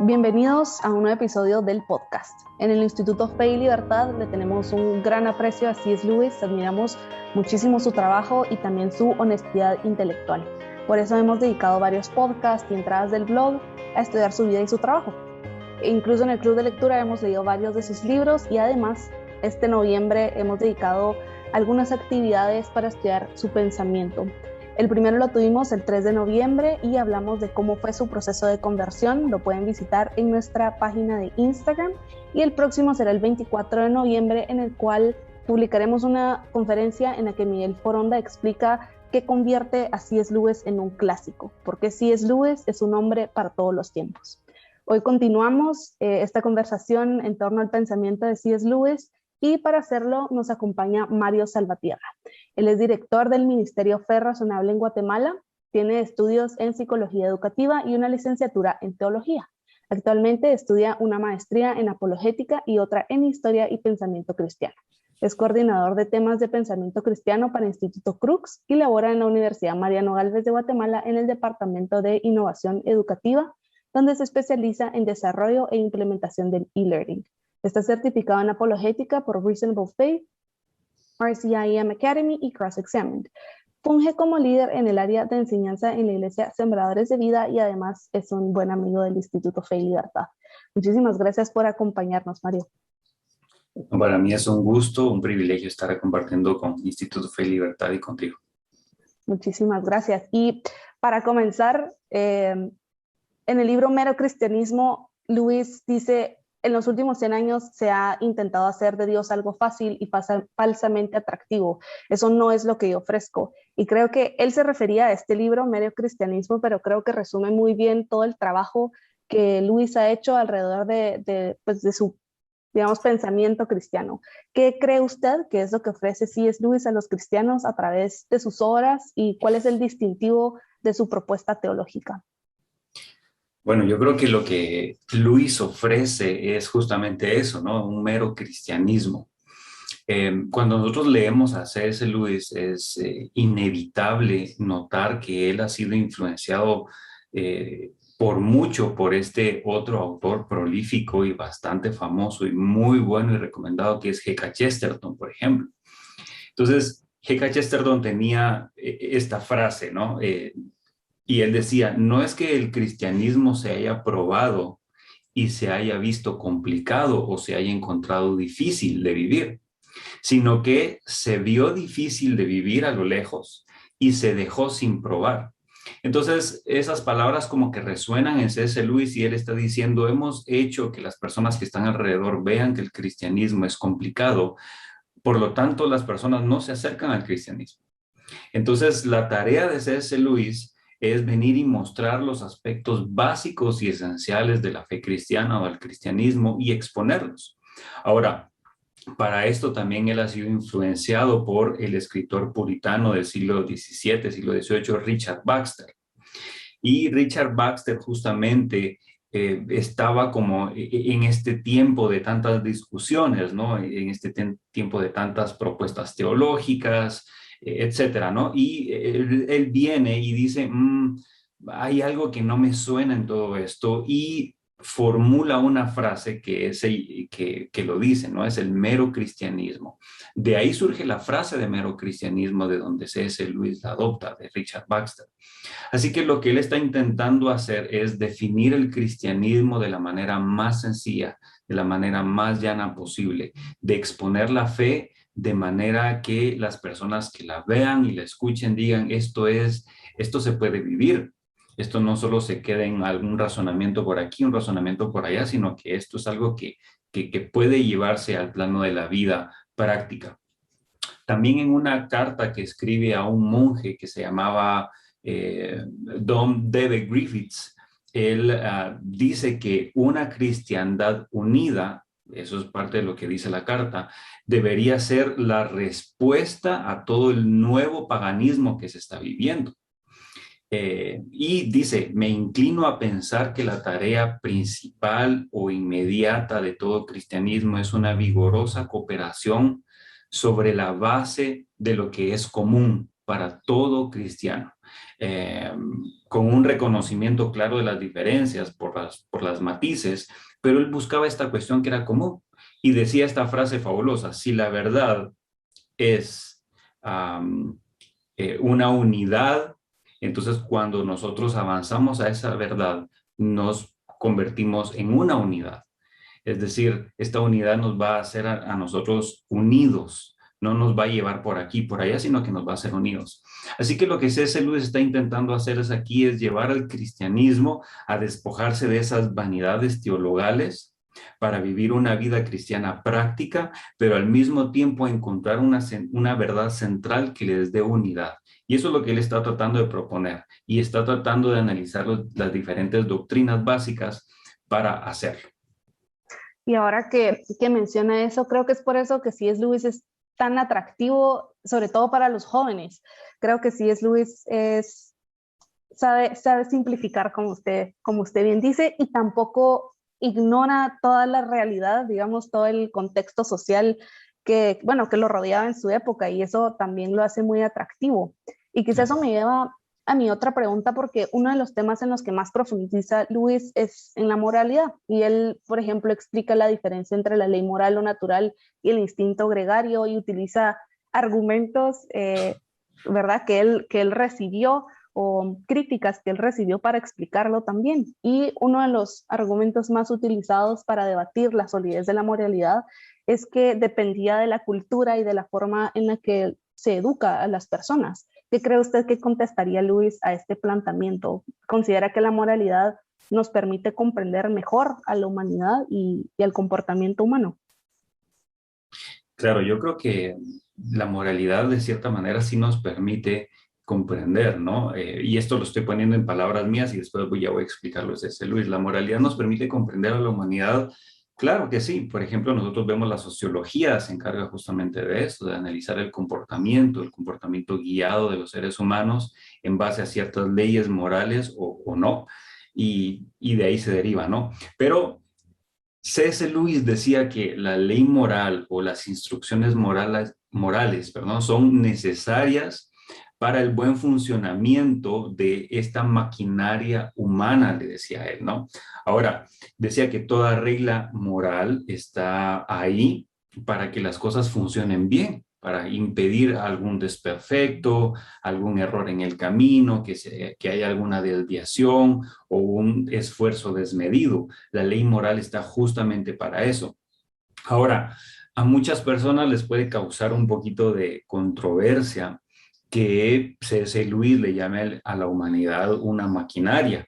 Bienvenidos a un nuevo episodio del podcast. En el Instituto Fe y Libertad le tenemos un gran aprecio a C.S. Lewis, admiramos muchísimo su trabajo y también su honestidad intelectual. Por eso hemos dedicado varios podcasts y entradas del blog a estudiar su vida y su trabajo. E incluso en el club de lectura hemos leído varios de sus libros y además este noviembre hemos dedicado algunas actividades para estudiar su pensamiento. El primero lo tuvimos el 3 de noviembre y hablamos de cómo fue su proceso de conversión. Lo pueden visitar en nuestra página de Instagram. Y el próximo será el 24 de noviembre, en el cual publicaremos una conferencia en la que Miguel Foronda explica qué convierte a C.S. Lewis en un clásico, porque C.S. Lewis es un hombre para todos los tiempos. Hoy continuamos esta conversación en torno al pensamiento de C.S. Lewis y para hacerlo nos acompaña Mario Salvatierra. Él es director del Ministerio Fe Razonable en Guatemala, tiene estudios en psicología educativa y una licenciatura en teología. Actualmente estudia una maestría en apologética y otra en historia y pensamiento cristiano. Es coordinador de temas de pensamiento cristiano para Instituto Crux y labora en la Universidad Mariano Gálvez de Guatemala en el Departamento de Innovación Educativa, donde se especializa en desarrollo e implementación del e-learning. Está certificado en apologética por Reasonable Faith, RCIM Academy y Cross Examined. Funge como líder en el área de enseñanza en la Iglesia Sembradores de Vida y además es un buen amigo del Instituto Fe y Libertad. Muchísimas gracias por acompañarnos, Mario. Para mí es un gusto, un privilegio estar compartiendo con Instituto Fe y Libertad y contigo. Muchísimas gracias. Y para comenzar, en el libro Mero Cristianismo, Lewis dice: en los últimos 100 años se ha intentado hacer de Dios algo fácil y falsamente atractivo. Eso no es lo que yo ofrezco. Y creo que él se refería a este libro, Mero Cristianismo, pero creo que resume muy bien todo el trabajo que Lewis ha hecho alrededor de su, digamos, pensamiento cristiano. ¿Qué cree usted que es lo que ofrece C.S. Lewis a los cristianos a través de sus obras y cuál es el distintivo de su propuesta teológica? Bueno, yo creo que lo que Luis ofrece es justamente eso, ¿no? Un mero cristianismo. Cuando nosotros leemos a C.S. Lewis es inevitable notar que él ha sido influenciado por mucho por este otro autor prolífico y bastante famoso y muy bueno y recomendado que es G.K. Chesterton, por ejemplo. Entonces, G.K. Chesterton tenía esta frase, ¿no? Y él decía, no es que el cristianismo se haya probado y se haya visto complicado o se haya encontrado difícil de vivir, sino que se vio difícil de vivir a lo lejos y se dejó sin probar. Entonces, esas palabras como que resuenan en C.S. Lewis y él está diciendo, hemos hecho que las personas que están alrededor vean que el cristianismo es complicado, por lo tanto, las personas no se acercan al cristianismo. Entonces, la tarea de C.S. Lewis es venir y mostrar los aspectos básicos y esenciales de la fe cristiana o del cristianismo y exponerlos. Ahora, para esto también él ha sido influenciado por el escritor puritano del siglo XVII, siglo XVIII, Richard Baxter. Y Richard Baxter justamente estaba como en este tiempo de tantas discusiones, ¿no? En este tiempo de tantas propuestas teológicas, etcétera, ¿no? Y él viene y dice, hay algo que no me suena en todo esto y formula una frase que lo dice, ¿no? Es el mero cristianismo. De ahí surge la frase de mero cristianismo, de donde C.S. Lewis la adopta, de Richard Baxter. Así que lo que él está intentando hacer es definir el cristianismo de la manera más sencilla, de la manera más llana posible, de exponer la fe de manera que las personas que la vean y la escuchen digan, esto se puede vivir. Esto no solo se queda en algún razonamiento por aquí, un razonamiento por allá, sino que esto es algo que puede llevarse al plano de la vida práctica. También en una carta que escribe a un monje que se llamaba Dom Debe Griffiths, él dice que una cristiandad unida, eso es parte de lo que dice la carta, debería ser la respuesta a todo el nuevo paganismo que se está viviendo. Y dice, me inclino a pensar que la tarea principal o inmediata de todo cristianismo es una vigorosa cooperación sobre la base de lo que es común para todo cristiano. con un reconocimiento claro de las diferencias por las matices, pero él buscaba esta cuestión que era común y decía esta frase fabulosa: si la verdad es una unidad, entonces cuando nosotros avanzamos a esa verdad, nos convertimos en una unidad. Es decir, esta unidad nos va a hacer a nosotros unidos, no nos va a llevar por aquí, por allá, sino que nos va a hacer unidos. Así que lo que C.S. Lewis está intentando hacer aquí es llevar al cristianismo a despojarse de esas vanidades teologales para vivir una vida cristiana práctica, pero al mismo tiempo encontrar una verdad central que les dé unidad. Y eso es lo que él está tratando de proponer y está tratando de analizar las diferentes doctrinas básicas para hacerlo. Y ahora que menciona eso, creo que es por eso que C.S. Lewis es tan atractivo, sobre todo para los jóvenes. Creo que C.S. Lewis sabe simplificar, como usted bien dice, y tampoco ignora toda la realidad, digamos, todo el contexto social que lo rodeaba en su época, y eso también lo hace muy atractivo. Y quizás eso me lleva a mi otra pregunta, porque uno de los temas en los que más profundiza Lewis es en la moralidad, y él, por ejemplo, explica la diferencia entre la ley moral o natural y el instinto gregario, y utiliza argumentos, ¿verdad?, que él recibió, o críticas que él recibió para explicarlo también. Y uno de los argumentos más utilizados para debatir la solidez de la moralidad es que dependía de la cultura y de la forma en la que se educa a las personas. ¿Qué cree usted que contestaría Lewis a este planteamiento? ¿Considera que la moralidad nos permite comprender mejor a la humanidad y al comportamiento humano? Claro, yo creo que la moralidad de cierta manera sí nos permite comprender, ¿no? Y esto lo estoy poniendo en palabras mías y después ya voy a explicarlo desde ese Luis. La moralidad nos permite comprender a la humanidad. Claro que sí. Por ejemplo, nosotros vemos la sociología se encarga justamente de eso, de analizar el comportamiento guiado de los seres humanos en base a ciertas leyes morales o no. Y de ahí se deriva, ¿no? Pero C.S. Lewis decía que la ley moral o las instrucciones morales, perdón, son necesarias para el buen funcionamiento de esta maquinaria humana, le decía él, ¿no? Ahora, decía que toda regla moral está ahí para que las cosas funcionen bien, para impedir algún desperfecto, algún error en el camino, que haya alguna desviación o un esfuerzo desmedido. La ley moral está justamente para eso. Ahora, a muchas personas les puede causar un poquito de controversia que C.S. Lewis le llame a la humanidad una maquinaria.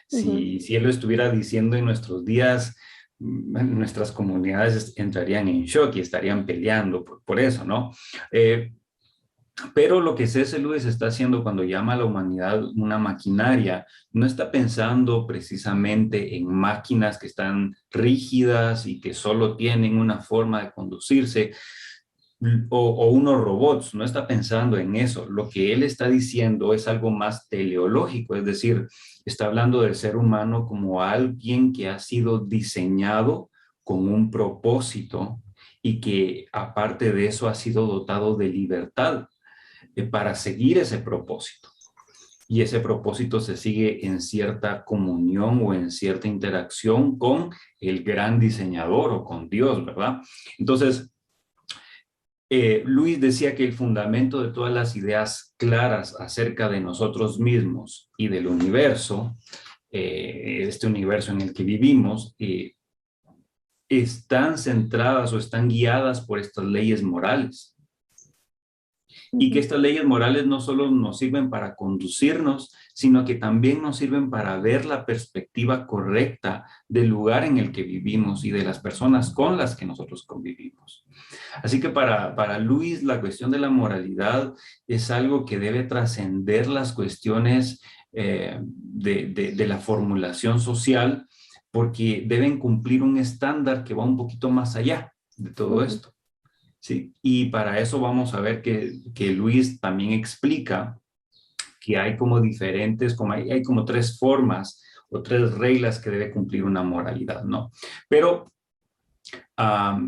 Si él lo estuviera diciendo en nuestros días, nuestras comunidades entrarían en shock y estarían peleando por eso, ¿no? Pero lo que C.S. Lewis está haciendo cuando llama a la humanidad una maquinaria, no está pensando precisamente en máquinas que están rígidas y que solo tienen una forma de conducirse, o unos robots, no está pensando en eso. Lo que él está diciendo es algo más teleológico, es decir, está hablando del ser humano como alguien que ha sido diseñado con un propósito y que aparte de eso ha sido dotado de libertad para seguir ese propósito. Y ese propósito se sigue en cierta comunión o en cierta interacción con el gran diseñador o con Dios, ¿verdad? Entonces, Luis decía que el fundamento de todas las ideas claras acerca de nosotros mismos y del universo, este universo en el que vivimos, están centradas o están guiadas por estas leyes morales. Y que estas leyes morales no solo nos sirven para conducirnos, sino que también nos sirven para ver la perspectiva correcta del lugar en el que vivimos y de las personas con las que nosotros convivimos. Así que para Luis la cuestión de la moralidad es algo que debe trascender las cuestiones de la formulación social, porque deben cumplir un estándar que va un poquito más allá de todo esto. ¿Sí? Y para eso vamos a ver que Luis también explica que hay como diferentes, hay como tres formas o tres reglas que debe cumplir una moralidad, ¿no? Pero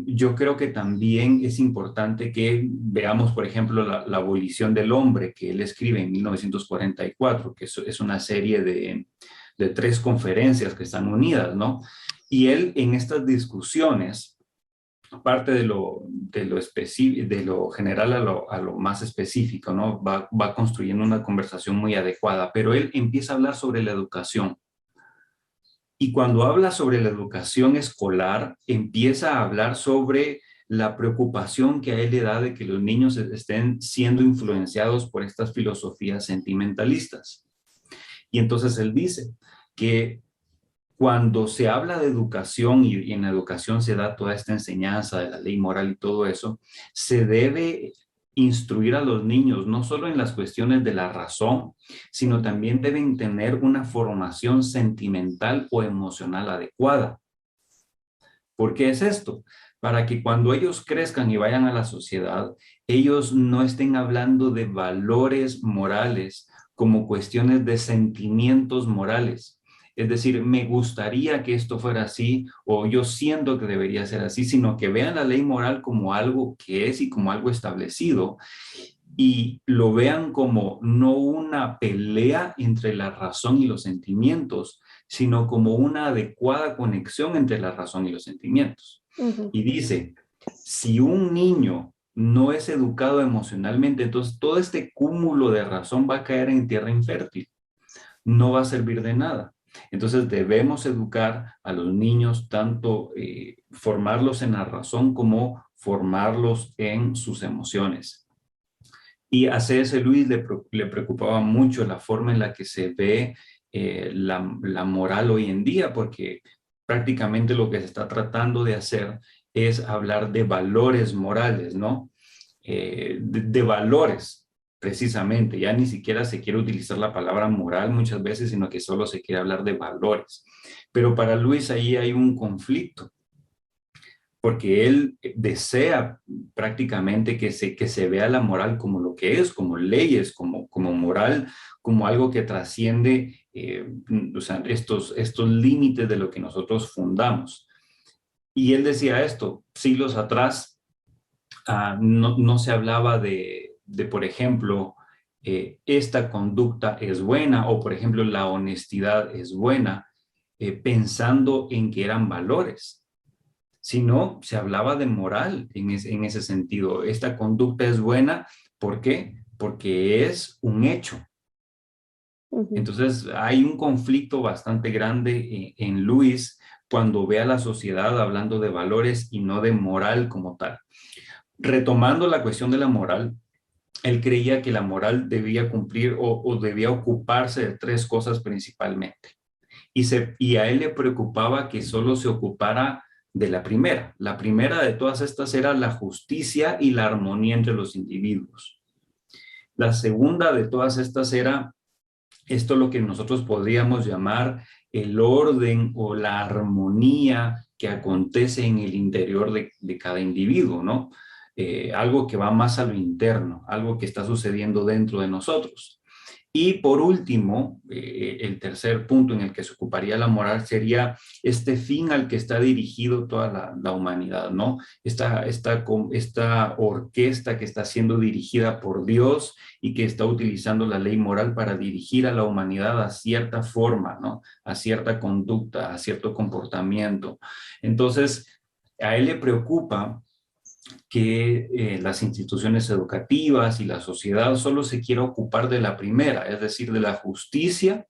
Yo creo que también es importante que veamos, por ejemplo, la abolición del hombre que él escribe en 1944, que es una serie de 3 conferencias que están unidas, ¿no? Y él en estas discusiones, parte de lo general a lo más específico, ¿no? Va construyendo una conversación muy adecuada, pero él empieza a hablar sobre la educación. Y cuando habla sobre la educación escolar, empieza a hablar sobre la preocupación que a él le da de que los niños estén siendo influenciados por estas filosofías sentimentalistas. Y entonces él dice que cuando se habla de educación y en la educación se da toda esta enseñanza de la ley moral y todo eso, se debe instruir a los niños no solo en las cuestiones de la razón, sino también deben tener una formación sentimental o emocional adecuada. ¿Por qué es esto? Para que cuando ellos crezcan y vayan a la sociedad, ellos no estén hablando de valores morales como cuestiones de sentimientos morales. Es decir, me gustaría que esto fuera así o yo siento que debería ser así, sino que vean la ley moral como algo que es y como algo establecido y lo vean como no una pelea entre la razón y los sentimientos, sino como una adecuada conexión entre la razón y los sentimientos. Ujú. Y dice, si un niño no es educado emocionalmente, entonces todo este cúmulo de razón va a caer en tierra infértil, no va a servir de nada. Entonces debemos educar a los niños, tanto formarlos en la razón como formarlos en sus emociones. Y a C.S. Lewis le preocupaba mucho la forma en la que se ve la moral hoy en día, porque prácticamente lo que se está tratando de hacer es hablar de valores morales, ¿no? De valores, precisamente. Ya ni siquiera se quiere utilizar la palabra moral muchas veces, sino que solo se quiere hablar de valores. Pero para Lewis ahí hay un conflicto porque él desea prácticamente que se vea la moral como lo que es, como leyes, como moral, como algo que trasciende o sea, estos límites de lo que nosotros fundamos. Y él decía esto, siglos atrás no se hablaba por ejemplo, esta conducta es buena o, por ejemplo, la honestidad es buena, pensando en que eran valores, sino se hablaba de moral en ese sentido. Esta conducta es buena, ¿por qué? Porque es un hecho. Ujú. Entonces hay un conflicto bastante grande en Luis cuando ve a la sociedad hablando de valores y no de moral como tal. Retomando la cuestión de la moral, él creía que la moral debía cumplir o debía ocuparse de 3 cosas principalmente. Y a él le preocupaba que solo se ocupara de la primera. La primera de todas estas era la justicia y la armonía entre los individuos. La segunda de todas estas era esto lo que nosotros podríamos llamar el orden o la armonía que acontece en el interior de cada individuo, ¿no? Algo que va más a lo interno, algo que está sucediendo dentro de nosotros. Y por último, el tercer punto en el que se ocuparía la moral sería este fin al que está dirigido toda la humanidad, ¿no? Esta orquesta que está siendo dirigida por Dios y que está utilizando la ley moral para dirigir a la humanidad a cierta forma, ¿no? A cierta conducta, a cierto comportamiento. Entonces, a él le preocupa que las instituciones educativas y la sociedad solo se quiera ocupar de la primera, es decir, de la justicia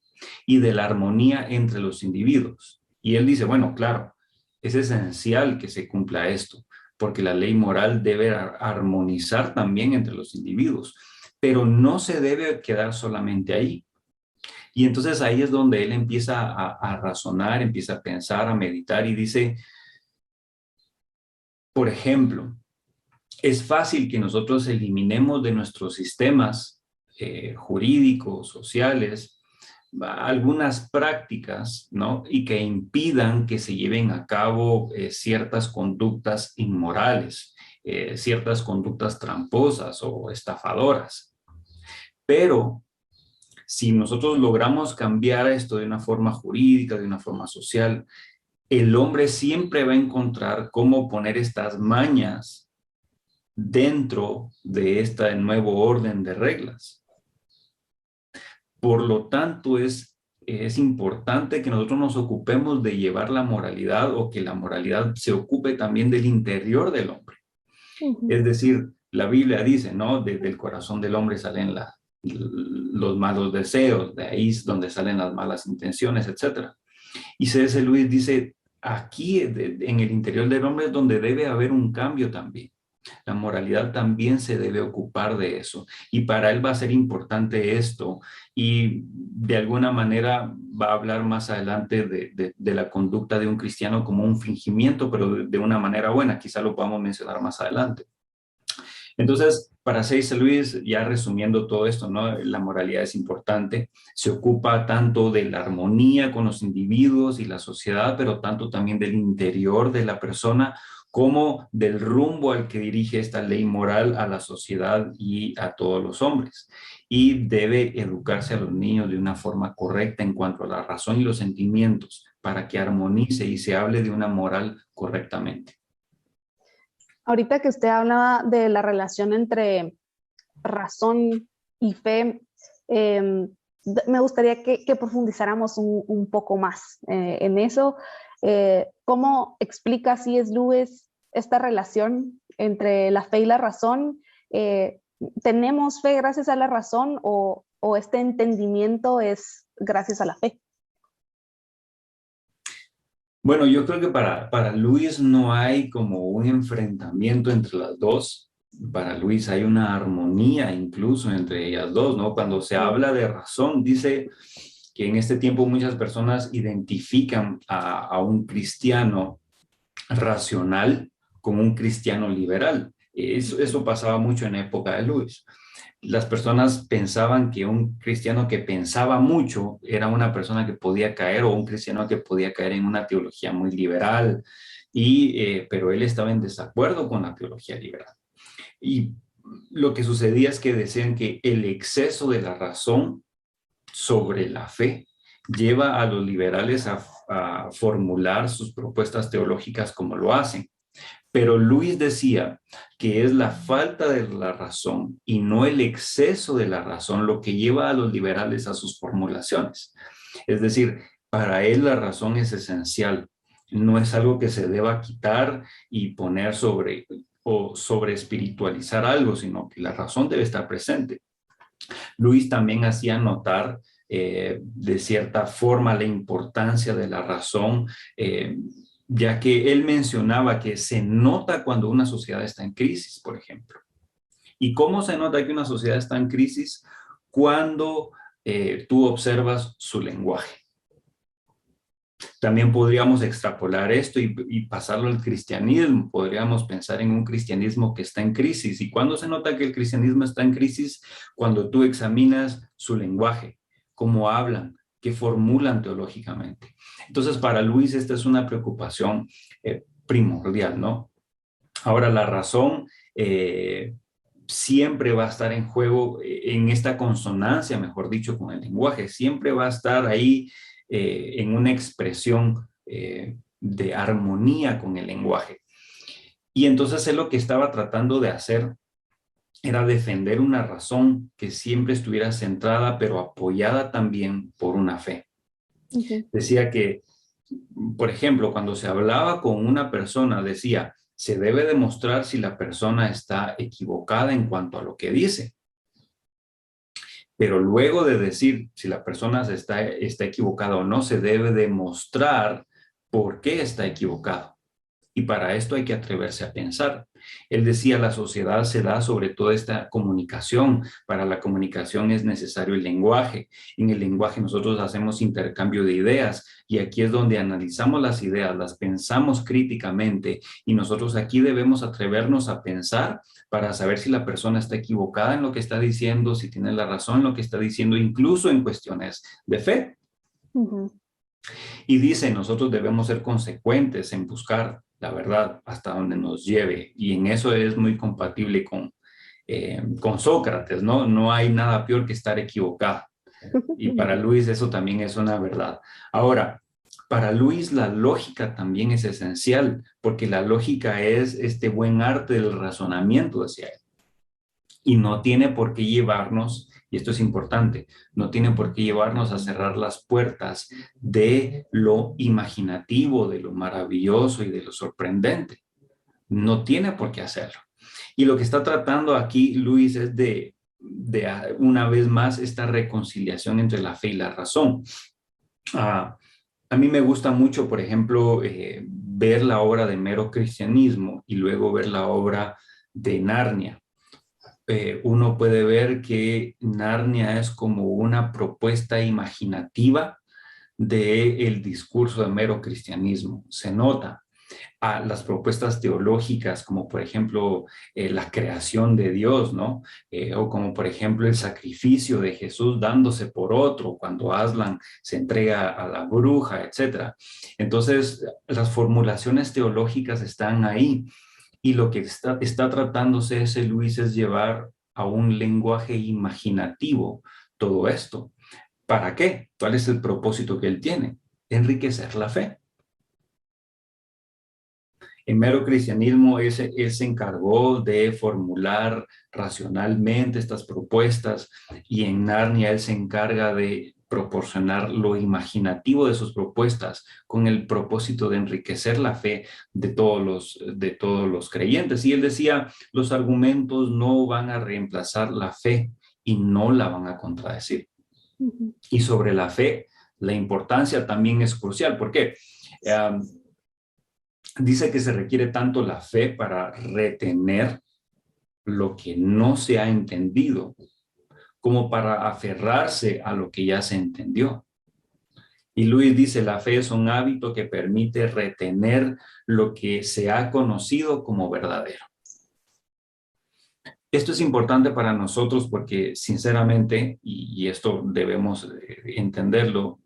y de la armonía entre los individuos. Y él dice, bueno, claro, es esencial que se cumpla esto, porque la ley moral debe armonizar también entre los individuos, pero no se debe quedar solamente ahí. Y entonces ahí es donde él empieza a razonar, empieza a pensar, a meditar y dice, por ejemplo, es fácil que nosotros eliminemos de nuestros sistemas jurídicos, sociales, algunas prácticas, ¿no? Y que impidan que se lleven a cabo ciertas conductas inmorales, ciertas conductas tramposas o estafadoras. Pero si nosotros logramos cambiar esto de una forma jurídica, de una forma social, el hombre siempre va a encontrar cómo poner estas mañas dentro de este nuevo orden de reglas. Por lo tanto, es importante que nosotros nos ocupemos de llevar la moralidad, o que la moralidad se ocupe también del interior del hombre. Es decir, la Biblia dice, ¿no? Desde el corazón del hombre salen los malos deseos, de ahí es donde salen las malas intenciones, etcétera. Y C.S. Lewis dice, aquí en el interior del hombre es donde debe haber un cambio también. La moralidad también se debe ocupar de eso. Y para él va a ser importante esto. Y de alguna manera va a hablar más adelante de la conducta de un cristiano como un fingimiento, pero de una manera buena. Quizá lo podamos mencionar más adelante. Entonces, para C.S. Lewis, ya resumiendo todo esto, ¿no? La moralidad es importante, se ocupa tanto de la armonía con los individuos y la sociedad, pero tanto también del interior de la persona, como del rumbo al que dirige esta ley moral a la sociedad y a todos los hombres. Y debe educarse a los niños de una forma correcta en cuanto a la razón y los sentimientos, para que armonice y se hable de una moral correctamente. Ahorita que usted hablaba de la relación entre razón y fe, me gustaría que profundizáramos un poco más en eso. ¿Cómo explica C.S. Lewis esta relación entre la fe y la razón? ¿Tenemos fe gracias a la razón o este entendimiento es gracias a la fe? Bueno, yo creo que para Luis no hay como un enfrentamiento entre las dos. Para Luis hay una armonía incluso entre ellas dos, ¿no? Cuando se habla de razón, dice que en este tiempo muchas personas identifican a un cristiano racional con un cristiano liberal. Eso pasaba mucho en la época de Luis. Las personas pensaban que un cristiano que pensaba mucho era una persona que podía caer, o un cristiano que podía caer en una teología muy liberal, pero él estaba en desacuerdo con la teología liberal. Y lo que sucedía es que decían que el exceso de la razón sobre la fe lleva a los liberales a formular sus propuestas teológicas como lo hacen. Pero Luis decía que es la falta de la razón y no el exceso de la razón lo que lleva a los liberales a sus formulaciones. Es decir, para él la razón es esencial, no es algo que se deba quitar y poner sobre espiritualizar algo, sino que la razón debe estar presente. Luis también hacía notar de cierta forma la importancia de la razón, ya que él mencionaba que se nota cuando una sociedad está en crisis, por ejemplo. ¿Y cómo se nota que una sociedad está en crisis? Cuando tú observas su lenguaje. También podríamos extrapolar esto y pasarlo al cristianismo. Podríamos pensar en un cristianismo que está en crisis. ¿Y cuándo se nota que el cristianismo está en crisis? Cuando tú examinas su lenguaje, cómo hablan, qué formulan teológicamente. Entonces, para Luis esta es una preocupación primordial, ¿no? Ahora, la razón siempre va a estar en juego, en esta consonancia, mejor dicho, con el lenguaje. Siempre va a estar ahí en una expresión de armonía con el lenguaje. Y entonces él lo que estaba tratando de hacer era defender una razón que siempre estuviera centrada, pero apoyada también por una fe. Decía que, por ejemplo, cuando se hablaba con una persona, decía, se debe demostrar si la persona está equivocada en cuanto a lo que dice. Pero luego de decir si la persona está equivocada o no, se debe demostrar por qué está equivocado. Y para esto hay que atreverse a pensar. Él decía, la sociedad se da sobre toda esta comunicación. Para la comunicación es necesario el lenguaje. En el lenguaje nosotros hacemos intercambio de ideas y aquí es donde analizamos las ideas, las pensamos críticamente y nosotros aquí debemos atrevernos a pensar para saber si la persona está equivocada en lo que está diciendo, si tiene la razón en lo que está diciendo, incluso en cuestiones de fe. Y dice, nosotros debemos ser consecuentes en buscar la verdad hasta donde nos lleve. Y en eso es muy compatible con Sócrates, ¿no? No hay nada peor que estar equivocado. Y para Luis eso también es una verdad. Ahora, Para Luis la lógica también es esencial, porque la lógica es este buen arte del razonamiento, decía él. Y no tiene por qué llevarnos, y esto es importante, no tiene por qué llevarnos a cerrar las puertas de lo imaginativo, de lo maravilloso y de lo sorprendente. No tiene por qué hacerlo. Y lo que está tratando aquí Luis es de una vez más esta reconciliación entre la fe y la razón. A mí me gusta mucho, por ejemplo, ver la obra de Mero Cristianismo y luego ver la obra de Narnia. Uno puede ver que Narnia es como una propuesta imaginativa del discurso de Mero Cristianismo. Se nota a las propuestas teológicas, como por ejemplo la creación de Dios, ¿no? O como por ejemplo el sacrificio de Jesús dándose por otro cuando Aslan se entrega a la bruja, etcétera. Entonces, las formulaciones teológicas están ahí y lo que está tratando C.S. Lewis es llevar a un lenguaje imaginativo todo esto. ¿Para qué? ¿Cuál es el propósito que él tiene? Enriquecer la fe. En Mero Cristianismo él se encargó de formular racionalmente estas propuestas y en Narnia él se encarga de proporcionar lo imaginativo de sus propuestas con el propósito de enriquecer la fe de todos los creyentes. Y él decía, los argumentos no van a reemplazar la fe y no la van a contradecir. Uh-huh. Y sobre la fe, la importancia también es crucial. ¿Por qué? Dice que se requiere tanto la fe para retener lo que no se ha entendido, como para aferrarse a lo que ya se entendió. Y Luis dice, la fe es un hábito que permite retener lo que se ha conocido como verdadero. Esto es importante para nosotros porque, sinceramente, y esto debemos entenderlo,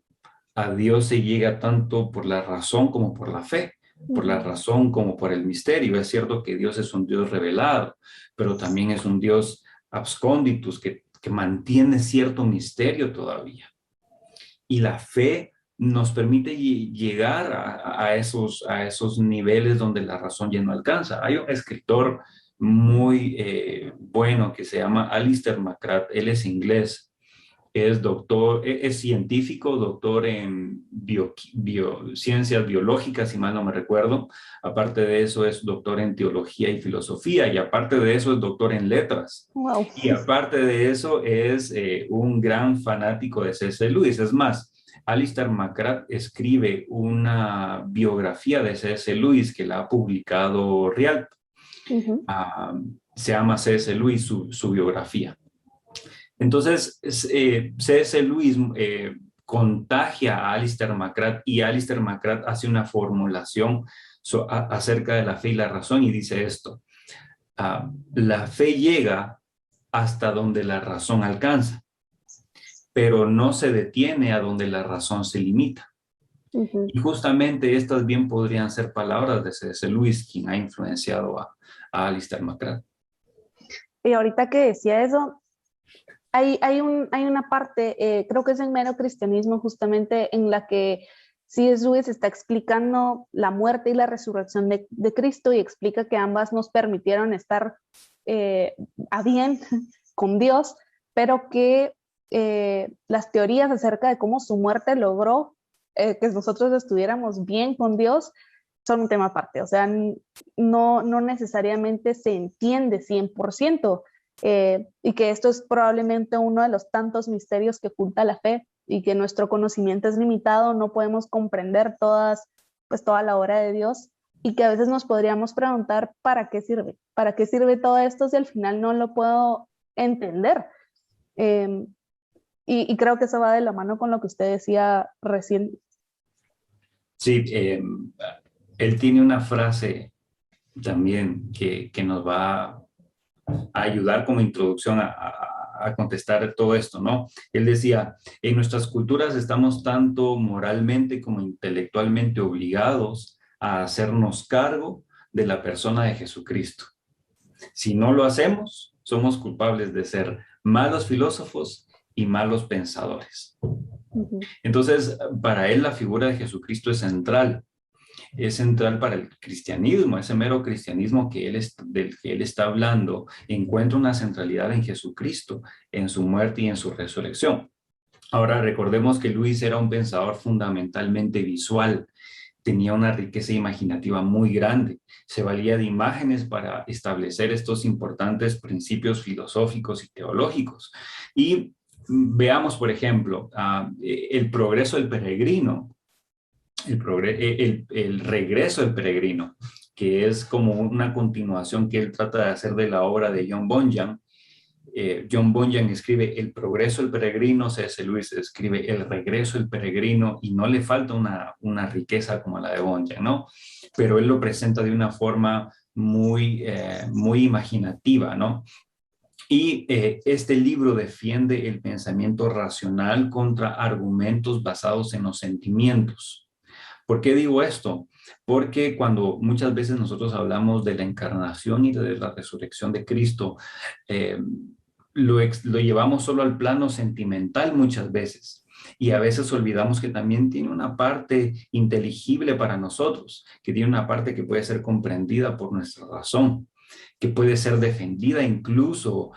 a Dios se llega tanto por la razón como por la fe. Por la razón como por el misterio. Es cierto que Dios es un Dios revelado, pero también es un Dios absconditus que mantiene cierto misterio todavía. Y la fe nos permite llegar a esos niveles donde la razón ya no alcanza. Hay un escritor muy bueno que se llama Alistair McGrath. Él es inglés. Es doctor, es científico, doctor en ciencias biológicas, si mal no me recuerdo. Aparte de eso, es doctor en teología y filosofía. Y aparte de eso, es doctor en letras. Wow. Y aparte de eso, es un gran fanático de C.S. Lewis. Es más, Alistair McGrath escribe una biografía de C.S. Lewis que la ha publicado Rialto. Uh-huh. Se llama C.S. Lewis, su biografía. Entonces, C.S. Lewis contagia a Alistair McGrath y Alistair McGrath hace una formulación acerca de la fe y la razón y dice esto. La fe llega hasta donde la razón alcanza, pero no se detiene a donde la razón se limita. Uh-huh. Y justamente estas bien podrían ser palabras de C.S. Lewis, quien ha influenciado a Alistair McGrath. Y ahorita que decía eso, hay una parte, creo que es en Mero Cristianismo justamente, en la que C.S. Lewis está explicando la muerte y la resurrección de Cristo y explica que ambas nos permitieron estar a bien con Dios, pero que las teorías acerca de cómo su muerte logró que nosotros estuviéramos bien con Dios son un tema aparte. O sea, no necesariamente se entiende 100%. Y que esto es probablemente uno de los tantos misterios que oculta la fe y que nuestro conocimiento es limitado, no podemos comprender toda la obra de Dios y que a veces nos podríamos preguntar ¿para qué sirve? ¿Para qué sirve todo esto si al final no lo puedo entender? Y creo que eso va de la mano con lo que usted decía recién. Sí, él tiene una frase también que nos va a ayudar como introducción a contestar todo esto, ¿no? Él decía, en nuestras culturas estamos tanto moralmente como intelectualmente obligados a hacernos cargo de la persona de Jesucristo. Si no lo hacemos, somos culpables de ser malos filósofos y malos pensadores. Entonces, para él la figura de Jesucristo es central para el cristianismo. Ese mero cristianismo del que él está hablando encuentra una centralidad en Jesucristo, en su muerte y en su resurrección. Ahora, recordemos que Luis era un pensador fundamentalmente visual, tenía una riqueza imaginativa muy grande, se valía de imágenes para establecer estos importantes principios filosóficos y teológicos. Y veamos, por ejemplo, el progreso del peregrino, el regreso del peregrino, que es como una continuación que él trata de hacer de la obra de John Bunyan. John Bunyan escribe El progreso del peregrino, C.S. Lewis escribe El regreso del peregrino, y no le falta una riqueza como la de Bunyan, ¿no? Pero él lo presenta de una forma muy imaginativa, ¿no? Y este libro defiende el pensamiento racional contra argumentos basados en los sentimientos. ¿Por qué digo esto? Porque cuando muchas veces nosotros hablamos de la encarnación y de la resurrección de Cristo, lo llevamos solo al plano sentimental muchas veces. Y a veces olvidamos que también tiene una parte inteligible para nosotros, que tiene una parte que puede ser comprendida por nuestra razón, que puede ser defendida incluso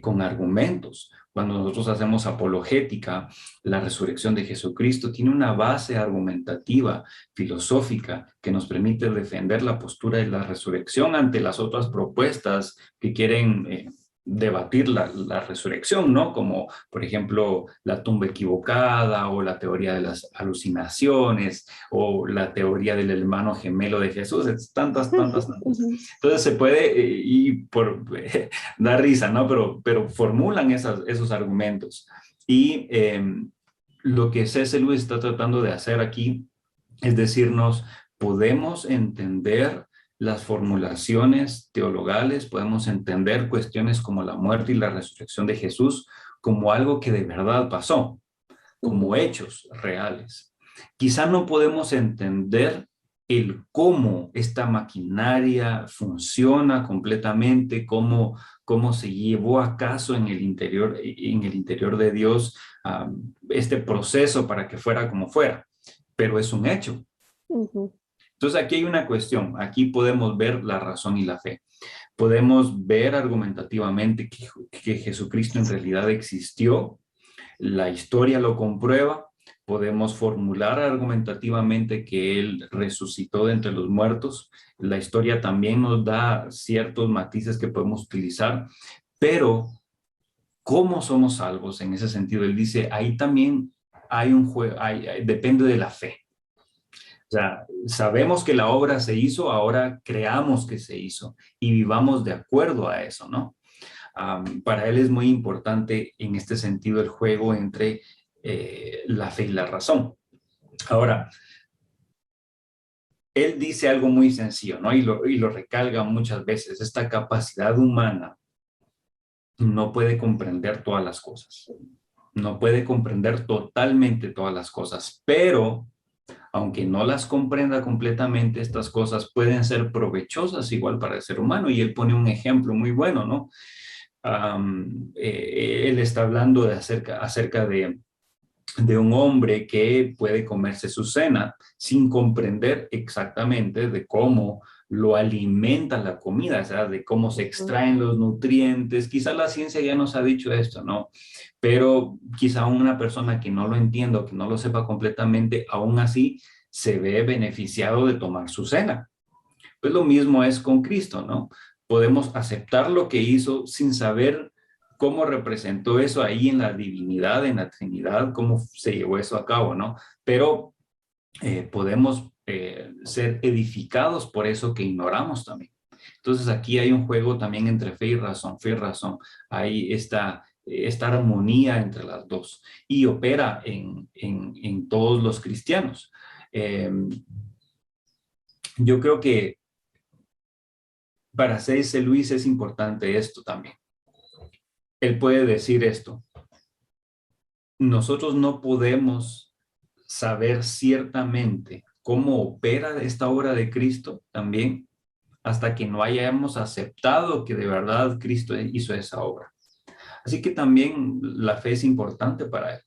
con argumentos. Cuando nosotros hacemos apologética, la resurrección de Jesucristo tiene una base argumentativa, filosófica, que nos permite defender la postura de la resurrección ante las otras propuestas que quieren debatir la resurrección, ¿no? Como, por ejemplo, la tumba equivocada, o la teoría de las alucinaciones, o la teoría del hermano gemelo de Jesús, tantas. Entonces se puede, da risa, ¿no? Pero formulan esos argumentos. Y lo que C.S. Lewis está tratando de hacer aquí es decirnos, podemos entender las formulaciones teologales, podemos entender cuestiones como la muerte y la resurrección de Jesús como algo que de verdad pasó, como hechos reales. Quizá no podemos entender el cómo esta maquinaria funciona completamente, cómo se llevó a cabo en el interior de Dios este proceso para que fuera como fuera, pero es un hecho. Entonces aquí hay una cuestión, aquí podemos ver la razón y la fe. Podemos ver argumentativamente que Jesucristo en realidad existió, la historia lo comprueba. Podemos formular argumentativamente que Él resucitó de entre los muertos. La historia también nos da ciertos matices que podemos utilizar, pero ¿cómo somos salvos en ese sentido? Él dice, ahí también hay un juego, depende de la fe. O sea, sabemos que la obra se hizo, ahora creamos que se hizo y vivamos de acuerdo a eso, ¿no? Para él es muy importante en este sentido el juego entre la fe y la razón. Ahora, él dice algo muy sencillo, ¿no? Y lo recalca muchas veces. Esta capacidad humana no puede comprender todas las cosas. No puede comprender totalmente todas las cosas, pero aunque no las comprenda completamente, estas cosas pueden ser provechosas igual para el ser humano. Y él pone un ejemplo muy bueno, ¿no? Él está hablando acerca de un hombre que puede comerse su cena sin comprender exactamente de cómo lo alimenta la comida, o sea, de cómo se extraen los nutrientes. Quizá la ciencia ya nos ha dicho esto, ¿no? Pero quizá una persona que no lo entienda o que no lo sepa completamente, aún así se ve beneficiado de tomar su cena. Pues lo mismo es con Cristo, ¿no? Podemos aceptar lo que hizo sin saber cómo representó eso ahí en la divinidad, en la Trinidad, cómo se llevó eso a cabo, ¿no? Pero podemos ser edificados por eso que ignoramos también. Entonces aquí hay un juego también entre fe y razón, Hay esta armonía entre las dos y opera en todos los cristianos. Yo creo que para C.S. Lewis es importante esto también. Él puede decir esto: nosotros no podemos saber ciertamente cómo opera esta obra de Cristo también hasta que no hayamos aceptado que de verdad Cristo hizo esa obra. Así que también la fe es importante para él.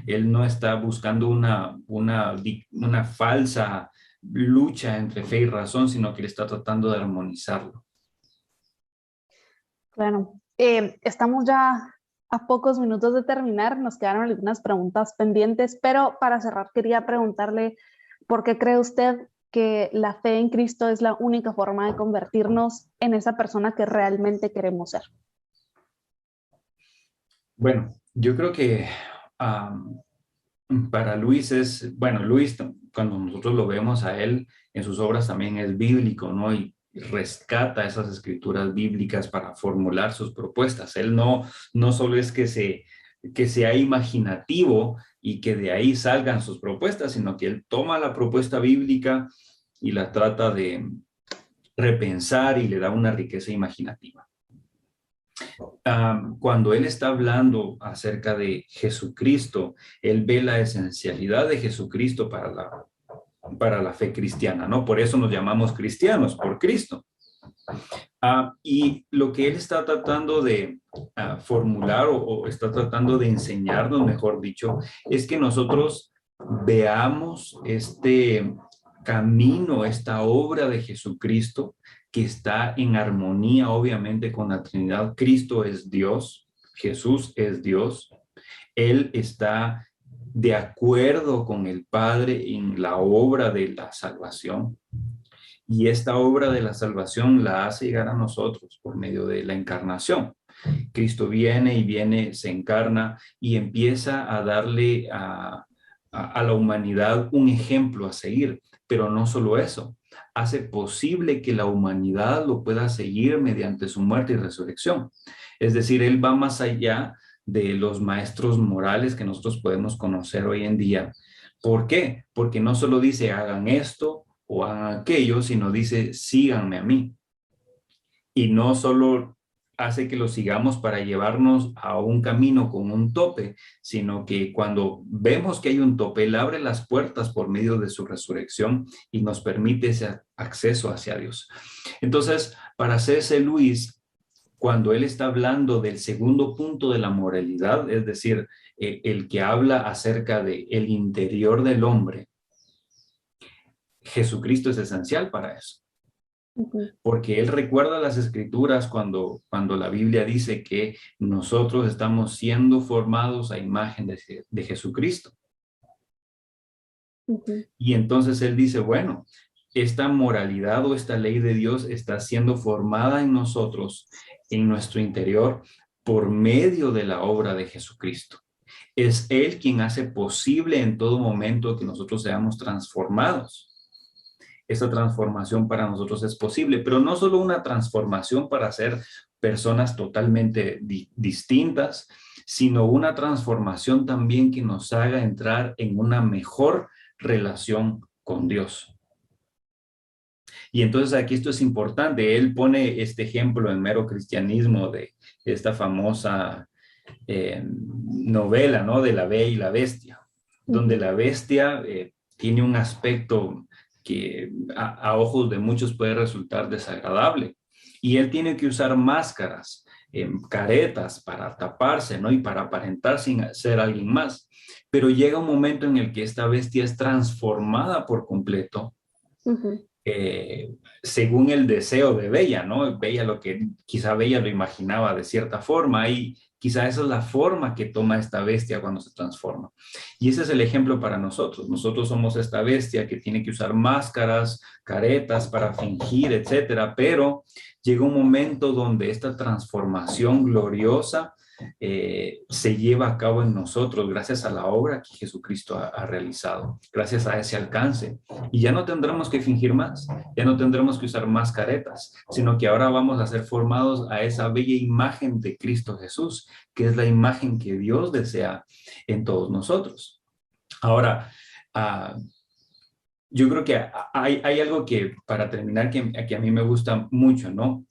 Él no está buscando una falsa lucha entre fe y razón, sino que él está tratando de armonizarlo. Claro. Estamos ya a pocos minutos de terminar, nos quedaron algunas preguntas pendientes, pero para cerrar quería preguntarle, ¿por qué cree usted que la fe en Cristo es la única forma de convertirnos en esa persona que realmente queremos ser? Bueno, yo creo que para Luis bueno, Luis, cuando nosotros lo vemos a él en sus obras también es bíblico, ¿no? Y rescata esas escrituras bíblicas para formular sus propuestas. Él no solo es que sea imaginativo y que de ahí salgan sus propuestas, sino que él toma la propuesta bíblica y la trata de repensar y le da una riqueza imaginativa. Cuando él está hablando acerca de Jesucristo, él ve la esencialidad de Jesucristo para la fe cristiana, ¿no? Por eso nos llamamos cristianos, por Cristo. Y lo que él está tratando de formular o está tratando de enseñarnos, mejor dicho, es que nosotros veamos este camino, esta obra de Jesucristo, que está en armonía, obviamente, con la Trinidad. Cristo es Dios, Jesús es Dios. Él está de acuerdo con el Padre en la obra de la salvación. Y esta obra de la salvación la hace llegar a nosotros por medio de la encarnación. Cristo viene, se encarna y empieza a darle a la humanidad un ejemplo a seguir. Pero no solo eso, hace posible que la humanidad lo pueda seguir mediante su muerte y resurrección. Es decir, Él va más allá de los maestros morales que nosotros podemos conocer hoy en día. ¿Por qué? Porque no solo dice hagan esto o hagan aquello, sino dice síganme a mí. Y no solo hace que lo sigamos para llevarnos a un camino con un tope, sino que cuando vemos que hay un tope, Él abre las puertas por medio de su resurrección y nos permite ese acceso hacia Dios. Entonces, para C.S. Lewis, cuando él está hablando del segundo punto de la moralidad, es decir, el que habla acerca de el interior del hombre, Jesucristo es esencial para eso. Porque él recuerda las escrituras cuando la Biblia dice que nosotros estamos siendo formados a imagen de Jesucristo. Y entonces él dice, bueno, esta moralidad o esta ley de Dios está siendo formada en nosotros, en nuestro interior, por medio de la obra de Jesucristo. Es Él quien hace posible en todo momento que nosotros seamos transformados. Esta transformación para nosotros es posible, pero no solo una transformación para ser personas totalmente distintas, sino una transformación también que nos haga entrar en una mejor relación con Dios. Y entonces aquí esto es importante. Él pone este ejemplo en Mero Cristianismo de esta famosa novela, ¿no? De La Bella y la Bestia, donde la bestia tiene un aspecto que a ojos de muchos puede resultar desagradable. Y él tiene que usar máscaras, caretas para taparse, ¿no? Y para aparentar sin ser alguien más. Pero llega un momento en el que esta bestia es transformada por completo, según el deseo de Bella, ¿no? Bella quizá Bella lo imaginaba de cierta forma y quizá esa es la forma que toma esta bestia cuando se transforma. Y ese es el ejemplo para nosotros. Nosotros somos esta bestia que tiene que usar máscaras, caretas para fingir, etcétera, pero llega un momento donde esta transformación gloriosa se lleva a cabo en nosotros gracias a la obra que Jesucristo ha realizado, gracias a ese alcance. Y ya no tendremos que fingir más, ya no tendremos que usar más caretas, sino que ahora vamos a ser formados a esa bella imagen de Cristo Jesús, que es la imagen que Dios desea en todos nosotros. Ahora, yo creo que hay algo que, para terminar, que a mí me gusta mucho, ¿no?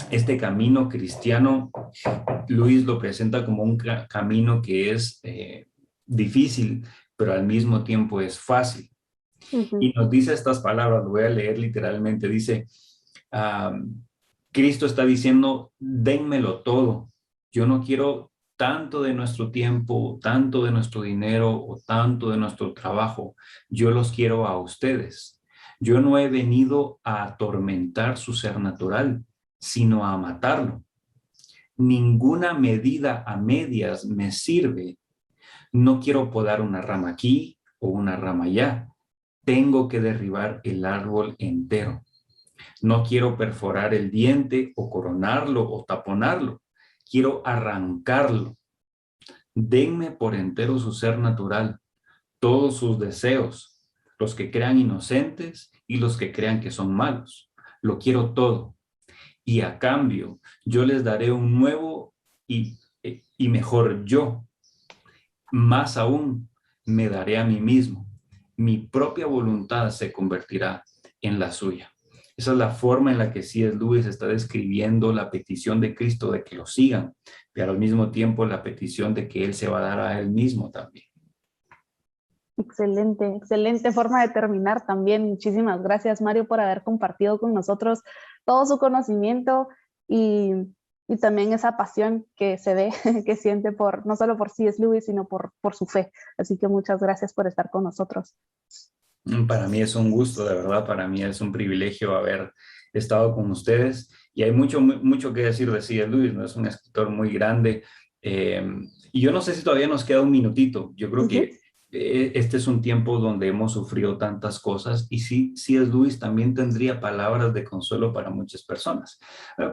Este camino cristiano, Luis lo presenta como un camino que es difícil, pero al mismo tiempo es fácil. Y nos dice estas palabras, lo voy a leer literalmente, dice, Cristo está diciendo, dénmelo todo, yo no quiero tanto de nuestro tiempo, tanto de nuestro dinero o tanto de nuestro trabajo, yo los quiero a ustedes. Yo no he venido a atormentar su ser natural, sino a matarlo. Ninguna medida a medias me sirve. No quiero podar una rama aquí o una rama allá. Tengo que derribar el árbol entero. No quiero perforar el diente o coronarlo o taponarlo. Quiero arrancarlo. Denme por entero su ser natural, todos sus deseos, los que crean inocentes y los que crean que son malos. Lo quiero todo. Y a cambio, yo les daré un nuevo y mejor yo. Más aún, me daré a mí mismo. Mi propia voluntad se convertirá en la suya. Esa es la forma en la que C.S. Lewis está describiendo la petición de Cristo de que lo sigan, pero al mismo tiempo la petición de que Él se va a dar a Él mismo también. Excelente, excelente forma de terminar también. Muchísimas gracias, Mario, por haber compartido con nosotros todo su conocimiento y también esa pasión que se ve, que siente por no solo por C.S. Lewis, sino por su fe. Así que muchas gracias por estar con nosotros. Para mí es un gusto, de verdad, para mí es un privilegio haber estado con ustedes y hay mucho que decir de C.S. Lewis, ¿no? Es un escritor muy grande y yo no sé si todavía nos queda un minutito. Yo creo que este es un tiempo donde hemos sufrido tantas cosas y sí, C.S. Lewis también tendría palabras de consuelo para muchas personas.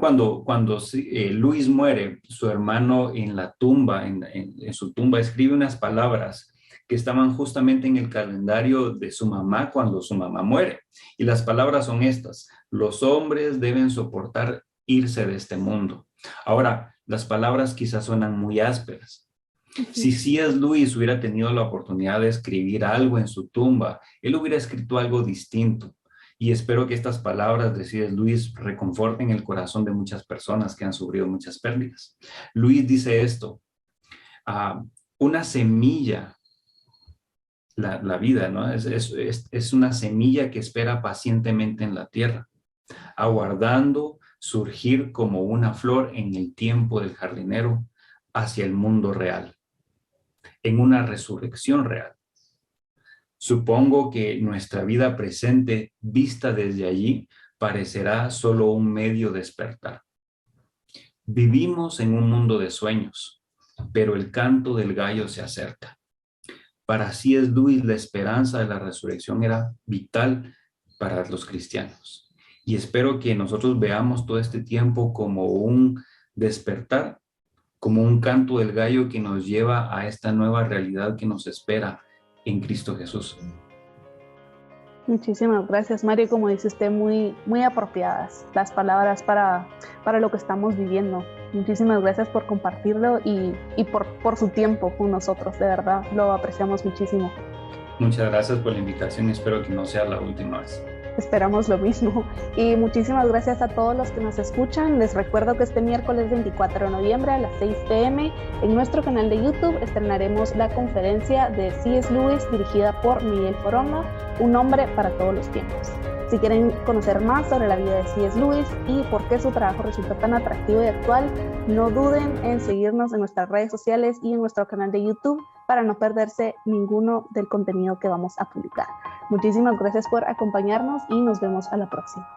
Cuando Lewis muere, su hermano en la tumba, en su tumba, escribe unas palabras que estaban justamente en el calendario de su mamá cuando su mamá muere. Y las palabras son estas: los hombres deben soportar irse de este mundo. Ahora, las palabras quizás suenan muy ásperas. Si C.S. Lewis hubiera tenido la oportunidad de escribir algo en su tumba, él hubiera escrito algo distinto. Y espero que estas palabras de C.S. Lewis reconforten el corazón de muchas personas que han sufrido muchas pérdidas. Lewis dice esto: una semilla, la vida, ¿no? Es una semilla que espera pacientemente en la tierra, aguardando surgir como una flor en el tiempo del jardinero hacia el mundo real, en una resurrección real. Supongo que nuestra vida presente, vista desde allí, parecerá solo un medio despertar. Vivimos en un mundo de sueños, pero el canto del gallo se acerca. Para C.S. Lewis, la esperanza de la resurrección era vital para los cristianos. Y espero que nosotros veamos todo este tiempo como un despertar, como un canto del gallo que nos lleva a esta nueva realidad que nos espera en Cristo Jesús. Muchísimas gracias, Mario. Como dice usted, muy, muy apropiadas las palabras para lo que estamos viviendo. Muchísimas gracias por compartirlo y por su tiempo con nosotros. De verdad, lo apreciamos muchísimo. Muchas gracias por la invitación. Espero que no sea la última vez. Esperamos lo mismo. Y muchísimas gracias a todos los que nos escuchan. Les recuerdo que este miércoles 24 de noviembre a las 6 p.m. en nuestro canal de YouTube estrenaremos la conferencia de C.S. Lewis dirigida por Miguel Foronda, Un hombre para todos los tiempos. Si quieren conocer más sobre la vida de C.S. Lewis y por qué su trabajo resulta tan atractivo y actual, no duden en seguirnos en nuestras redes sociales y en nuestro canal de YouTube para no perderse ninguno del contenido que vamos a publicar. Muchísimas gracias por acompañarnos y nos vemos a la próxima.